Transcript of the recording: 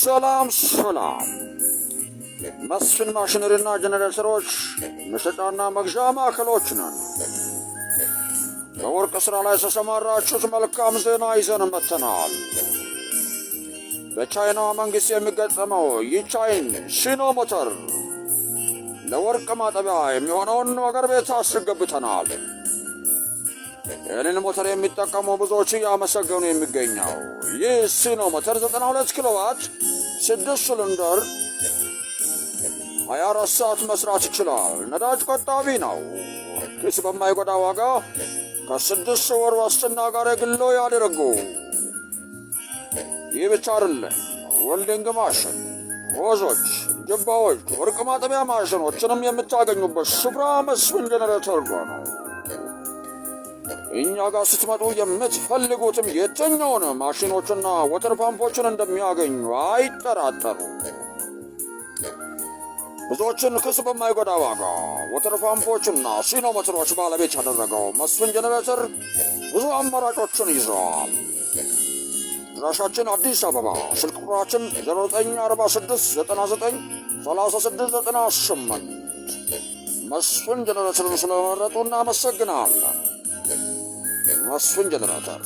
ሰላም መስፍን ማሽነሪና ጀነሬተሮች መሸጫና መግዣ ማዕከሎች ነን። በወርቅ ሥራ ላይ ተሰማራችሁት መልካም ዜና ይዘን መጥተናል። በቻይና መንግሥት የሚገጠመው የቻይን ሲኖ ሞተር ለወርቅ ማጠቢያ የሚሆነውን አገር ቤት አስገብተናል። ይህንን ሞተር የሚጠቀሙ ብዙዎች እያመሰገኑ የሚገኘው ይህ ሲኖ ሞተር 92 ኪሎዋት 6 ሲሊንደር 24 ሰዓት መስራት ይችላል። ነዳጅ ቆጣቢ ነው። ኪስ በማይጎዳ ዋጋ ከ6 ወር ዋስትና ጋር የግሎ ያደረጉ። ይህ ብቻ አይደለም። ዌልዲንግ ማሽን፣ ሆዞች፣ ጅባዎች፣ ወርቅ ማጠቢያ ማሽኖችንም የምታገኙበት ስፍራ መስፍን ጀነሬተር ነው። እኛ ጋር ስትመጡ የምትፈልጉትም የትኛውን ማሽኖችና ወተር ፓምፖችን እንደሚያገኙ አይጠራጠሩ። ብዙዎችን ክስ በማይጎዳ ዋጋ ወተር ፓምፖችና ሲኖ ሞተሮች ባለቤት ያደረገው መስፍን ጀነሬተር ብዙ አማራጮችን ይዘዋል። አድራሻችን አዲስ አበባ፣ ስልክ ቁጥራችን 0946993698። መስፍን ጀነሬተርን ስለመረጡ እናመሰግናለን። መስፍን ጀነሬተር